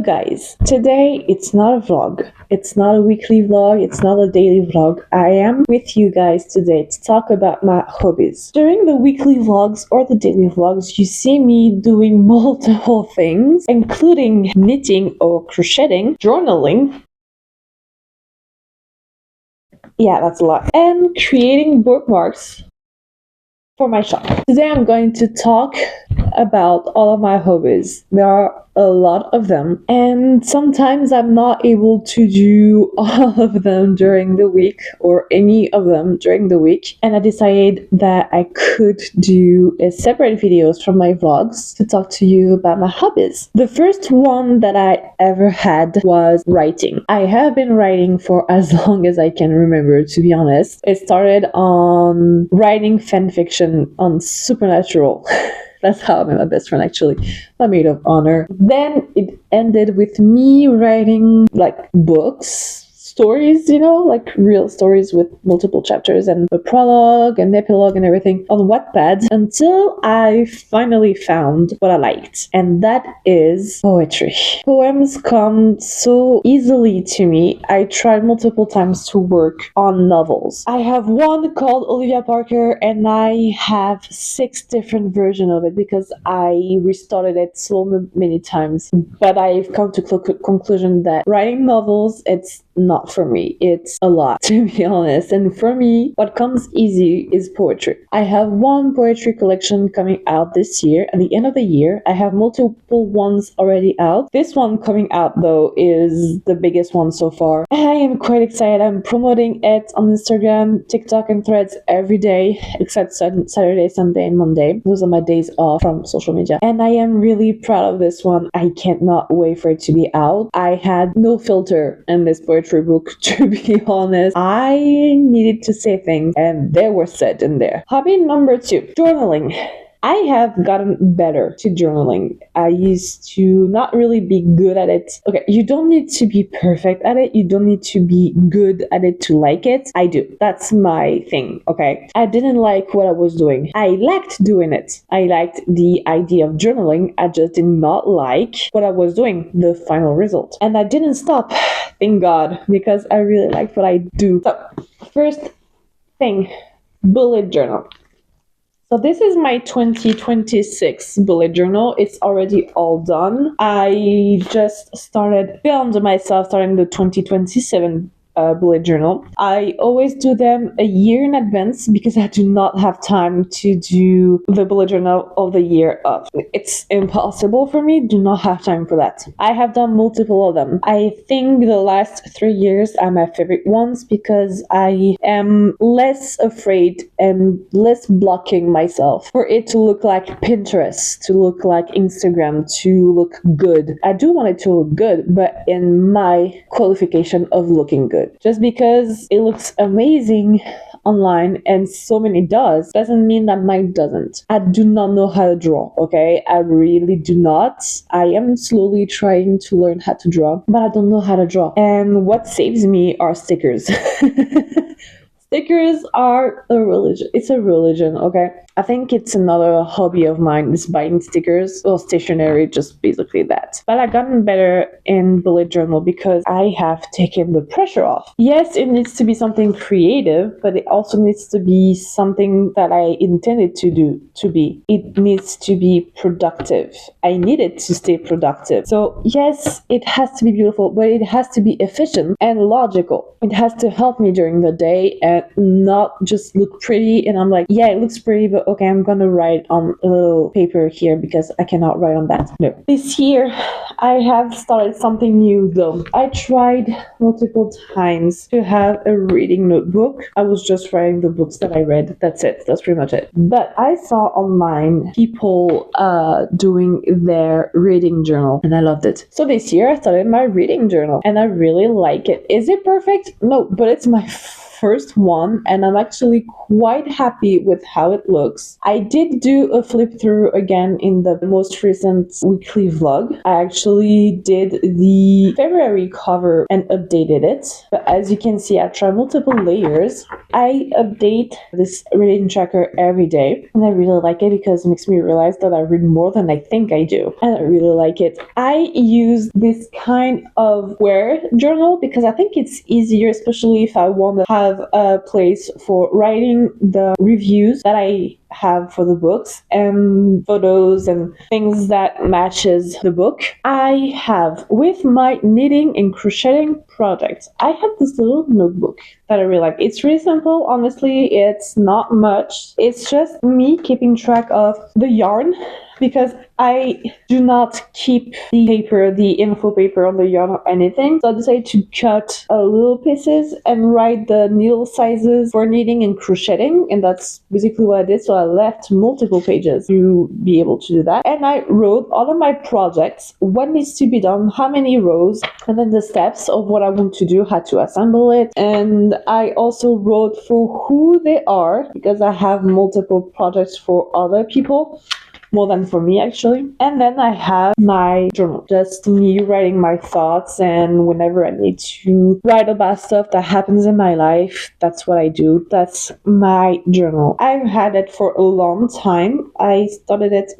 guys, today it's not a vlog, it's not a weekly vlog, it's not a daily vlog. I am with you guys today to talk about my hobbies. During the weekly vlogs or the daily vlogs, you see me doing multiple things, including knitting or crocheting, journaling. Yeah, that's a lot. And creating bookmarks for my shop. Today I'm going to talk about all of my hobbies. There are a lot of them, and sometimes I'm not able to do all of them during the week or any of them during the week, and I decided that I could do a separate videos from my vlogs to talk to you about my hobbies. The first one that I ever had was writing. I have been writing for as long as I can remember, to be honest. It started on writing fan fiction on Supernatural. That's how I met my best friend, actually, my maid of honor. Then it ended with me writing like books, stories, like real stories with multiple chapters and a prologue and epilogue and everything on Wattpad, until I finally found what I liked, and that is poetry. Poems come so easily to me. I tried multiple times to work on novels. I have one called Olivia Parker, and I have 6 different versions of it because I restarted it so many times. But I've come to conclusion that writing novels, it's not for me. It's a lot, to be honest. And for me, what comes easy is poetry. I have one poetry collection coming out this year. At the end of the year, I have multiple ones already out. This one coming out, though, is the biggest one so far. I am quite excited. I'm promoting it on Instagram, TikTok, and Threads every day, except Saturday, Sunday, and Monday. Those are my days off from social media. And I am really proud of this one. I cannot wait for it to be out. I had no filter in this poetry book, to be honest. I needed to say things, and they were said in there. Hobby number 2, journaling. I have gotten better to journaling. I used to not really be good at it. Okay, you don't need to be perfect at it. You don't need to be good at it to like it. I do. That's my thing, okay? I didn't like what I was doing. I liked doing it. I liked the idea of journaling. I just did not like what I was doing, the final result. And I didn't stop, thank God, because I really liked what I do. So, first thing, bullet journal. So this is my 2026 bullet journal. It's already all done. I just filmed myself starting the 2027 bullet journal. I always do them a year in advance because I do not have time to do the bullet journal of the year of. It's impossible for me. Do not have time for that. I have done multiple of them. I think the last 3 years are my favorite ones because I am less afraid and less blocking myself for it to look like Pinterest, to look like Instagram, to look good. I do want it to look good, but in my qualification of looking good. Just because it looks amazing online and so many doesn't mean that mine doesn't. I do not know how to draw, okay? I really do not. I am slowly trying to learn how to draw, but I don't know how to draw. And what saves me are stickers. Stickers are a religion. It's a religion, okay? I think it's another hobby of mine, is buying stickers or stationery, just basically that. But I've gotten better in bullet journal because I have taken the pressure off. Yes, it needs to be something creative, but it also needs to be something that I intended to be. It needs to be productive. I need it to stay productive. So yes, it has to be beautiful, but it has to be efficient and logical. It has to help me during the day and not just look pretty and I'm like, yeah, it looks pretty, but okay, I'm gonna write on a little paper here because I cannot write on that. No. This year, I have started something new though. I tried multiple times to have a reading notebook. I was just writing the books that I read. That's it. That's pretty much it. But I saw online people doing their reading journal and I loved it. So this year I started my reading journal and I really like it. Is it perfect? No, but it's my first one, and I'm actually quite happy with how it looks. I did do a flip through again in the most recent weekly vlog. I actually did the February cover and updated it. But as you can see, I tried multiple layers. I update this reading tracker every day, and I really like it because it makes me realize that I read more than I think I do, and I really like it. I use this kind of Where journal because I think it's easier, especially if I want to have a place for writing the reviews that I have for the books and photos and things that matches the book. I have, with my knitting and crocheting projects, I have this little notebook that I really like. It's really simple, honestly. It's not much. It's just me keeping track of the yarn, because I do not keep the paper, the info paper on the yarn or anything. So I decided to cut little pieces and write the needle sizes for knitting and crocheting, and that's basically what I did. So I left multiple pages to be able to do that. And I wrote all of my projects, what needs to be done, how many rows, and then the steps of what I want to do, how to assemble it. And I also wrote for who they are, because I have multiple projects for other people, more than for me actually. And then I have my journal, just me writing my thoughts, and whenever I need to write about stuff that happens in my life, that's what I do. That's my journal. I've had it for a long time. I started it,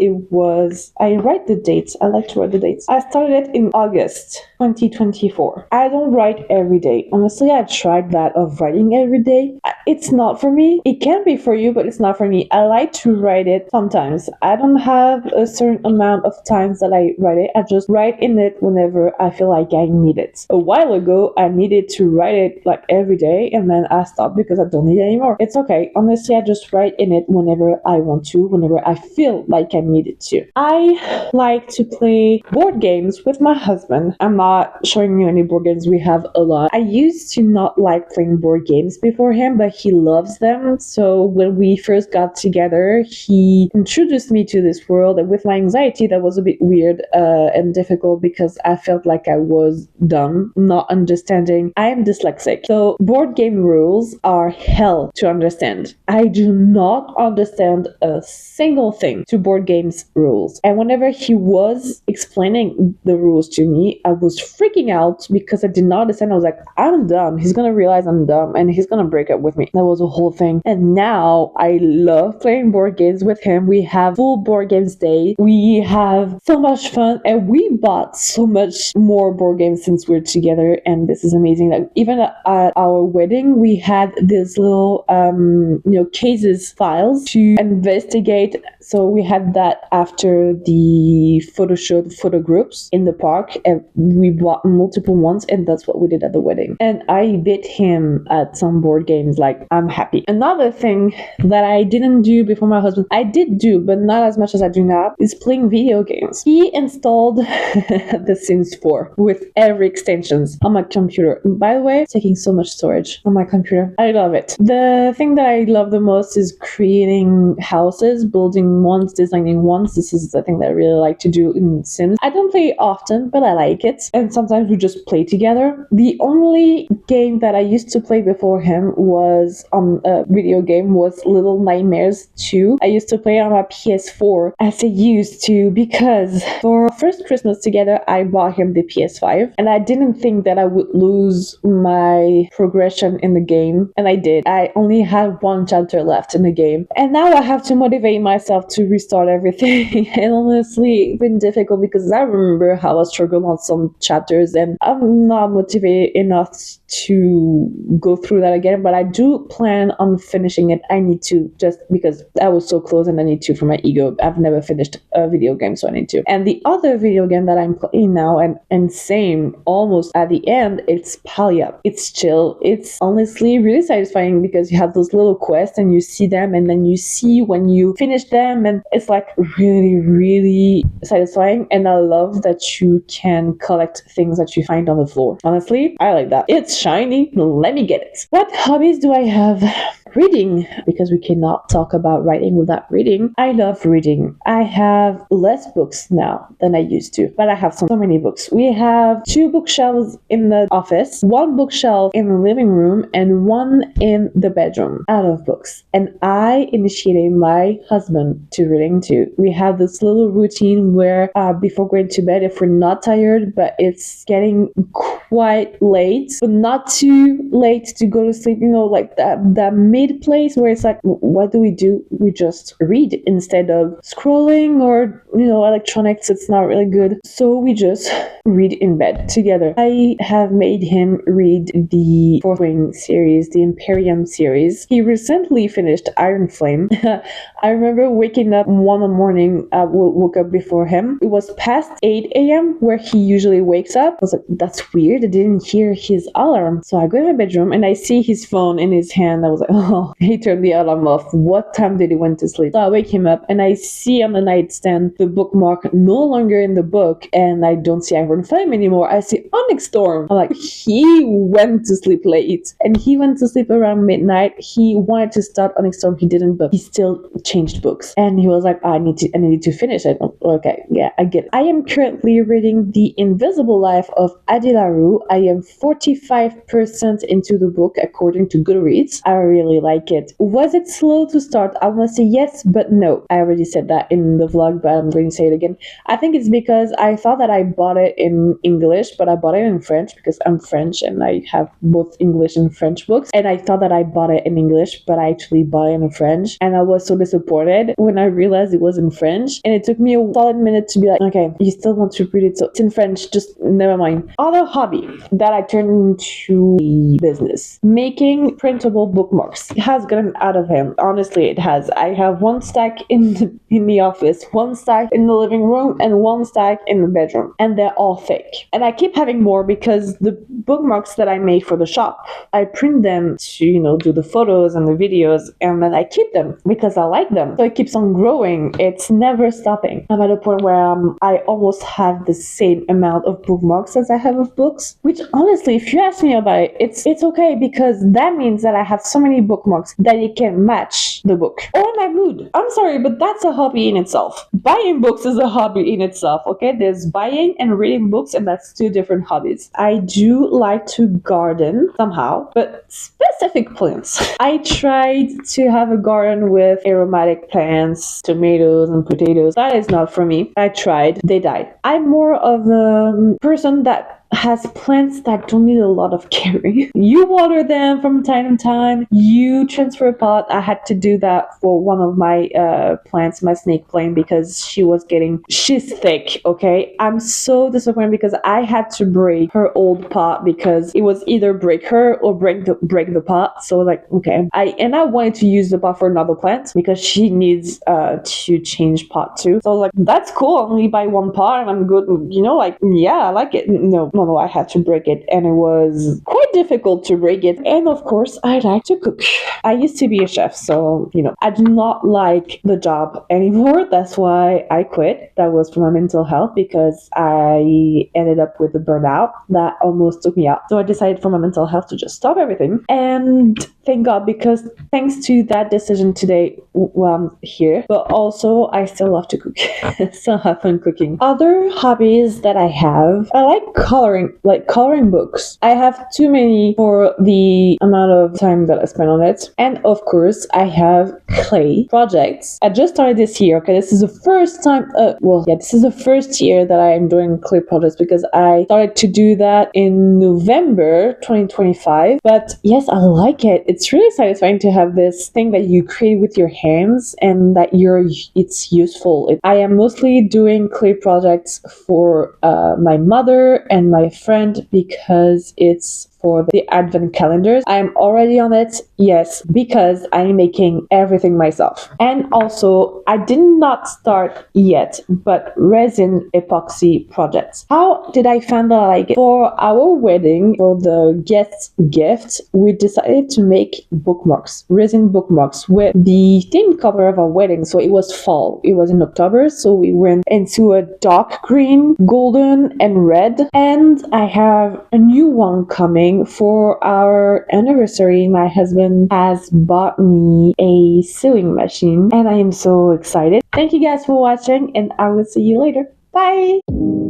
I write the dates. I like to write the dates. I started it in August 2024. I don't write every day. Honestly, I tried that of writing every day. It's not for me. It can be for you, but it's not for me. I like to write it sometimes. I don't have a certain amount of times that I write it. I just write in it whenever I feel like I need it. A while ago, I needed to write it like every day, and then I stopped because I don't need it anymore. It's okay. Honestly, I just write in it whenever I want to, whenever I feel like I need it to. I like to play board games with my husband. I'm not showing you any board games. We have a lot. I used to not like playing board games before him, but he loves them. So when we first got together, he introduced me to this world, and with my anxiety, that was a bit weird and difficult because I felt like I was dumb, not understanding. I am dyslexic, so board game rules are hell to understand. I do not understand a single thing to board games rules, and whenever he was explaining the rules to me, I was freaking out because I did not understand. I was like, I'm dumb. He's gonna realize I'm dumb and he's gonna break up with me. That was a whole thing. And now I love playing board games with him. We have full board games day. We have so much fun, and we bought so much more board games since we're together, and this is amazing. Like, even at our wedding, we had this little cases files to investigate. So we had that after the photo show, the photo groups in the park, and we bought multiple ones, and that's what we did at the wedding. And I beat him at some board games. Like, I'm happy. Another thing that I didn't do before my husband, I did do, but not as much as I do now, is playing video games. He installed The Sims 4 with every extensions on my computer. By the way, it's taking so much storage on my computer. I love it. The thing that I love the most is creating houses, building ones, designing ones. This is the thing that I really like to do in Sims. I don't play often, but I like it. And sometimes we just play together. The only game that I used to play before him was on a video game, was Little Nightmares 2. I used to play on my PS4 as I used to, because for first Christmas together, I bought him the PS5, and I didn't think that I would lose my progression in the game, and I did. I only had one chapter left in the game, and now I have to motivate myself to restart everything. And honestly, it's been difficult because I remember how I struggled on some chapters, and I'm not motivated enough to go through that again, but I do plan on finishing it. I need to, just because I was so close, and I need to for my ego. I've never finished a video game, so I need to. And the other video game that I'm playing now, and same, almost at the end, it's Palia. It's chill. It's honestly really satisfying because you have those little quests and you see them, and then you see when you finish them, and it's like really, really satisfying. And I love that you can collect things that you find on the floor. Honestly, I like that. It's shiny. Let me get it. What hobbies do I have? Reading, because we cannot talk about writing without reading. I love reading. reading. I have less books now than I used to, but I have so many books. We have 2 bookshelves in the office, 1 bookshelf in the living room, and 1 in the bedroom out of books. And I initiated my husband to reading too. We have this little routine where before going to bed, if we're not tired, but it's getting quite late, but not too late to go to sleep, like that mid place where it's like, what do? We just read instead of scrolling or, electronics. It's not really good. So we just read in bed together. I have made him read the Fourth Wing series, the Imperium series. He recently finished Iron Flame. I remember waking up one morning, woke up before him. It was past 8 a.m. where he usually wakes up. I was like, that's weird. I didn't hear his alarm. So I go to my bedroom and I see his phone in his hand. I was like, oh, he turned the alarm off. What time did he went to sleep? So I wake him up and I see on the nightstand the bookmark no longer in the book, and I don't see Iron Flame anymore. I see Onyx Storm. I'm like, he went to sleep late, and he went to sleep around midnight. He wanted to start Onyx Storm. He didn't, but he still changed books, and he was like, I needed to finish it. Okay, yeah, I get it. I am currently reading The Invisible Life of Adilaru. I am 45% into the book according to Goodreads. I really like it. Was it slow to start? I want to say yes, but no. I already said that in the vlog, but I'm going to say it again. I think it's because I thought that I bought it in English, but I bought it in French because I'm French and I have both English and French books. And I thought that I bought it in English, but I actually bought it in French. And I was so disappointed when I realized it was in French. And it took me a solid minute to be like, okay, you still want to read it, so it's in French, just never mind. Other hobby that I turned into a business, making printable bookmarks. It has gotten out of hand. Honestly, it has. I have 1 stack in the office, 1 stack in the living room, and 1 stack in the bedroom. And they're all fake. And I keep having more because the bookmarks that I made for the shop, I print them to, do the photos and the videos, and then I keep them because I like them. So it keeps on growing. It's never stopping. I'm at a point where I almost have the same amount of bookmarks as I have of books, which honestly, if you ask me about it, it's okay because that means that I have so many bookmarks that it can match the book or my mood. I'm sorry, but that's a hobby in itself. Buying books is a hobby in itself, okay? There's buying and reading books, and that's 2 different hobbies. I do like to garden somehow, but specific plants. I tried to have a garden with aromatic plants, tomatoes and potatoes. That is not for me. I tried. They died. I'm more of a person that has plants that don't need a lot of caring. You water them from time to time. You transfer a pot. I had to do that for one of my plants, my snake plant, because she's thick, okay? I'm so disappointed because I had to break her old pot because it was either break her or break the pot. So like, okay. I wanted to use the pot for another plant because she needs to change pot too. So like, that's cool. I only buy 1 pot and I'm good. Yeah, I like it. No, I had to break it, and it was quite difficult to break it. And of course, I like to cook. I used to be a chef, so I do not like the job anymore. That's why I quit. That was for my mental health because I ended up with a burnout that almost took me out. So I decided for my mental health to just stop everything. And thank God, because thanks to that decision today, I'm here. But also, I still love to cook. Still have fun cooking. Other hobbies that I have, I like coloring books. I have too many for the amount of time that I spend on it. And of course, I have clay projects. I just started this year. Okay, this is the first time. This is the first year that I am doing clay projects because I started to do that in November 2025. But yes, I like it. It's really satisfying to have this thing that you create with your hands and that it's useful. I am mostly doing clay projects for my mother and my friend because it's for the advent calendars. I'm already on it, yes, because I'm making everything myself. And also, I did not start yet, but resin epoxy projects. How did I find that I like it? For our wedding, for the guest gift, we decided to make bookmarks, resin bookmarks, with the theme color of our wedding. So it was fall. It was in October, so we went into a dark green, golden, and red. And I have a new one coming doing for our anniversary, my husband has bought me a sewing machine and I am so excited. Thank you guys for watching and I will see you later. Bye!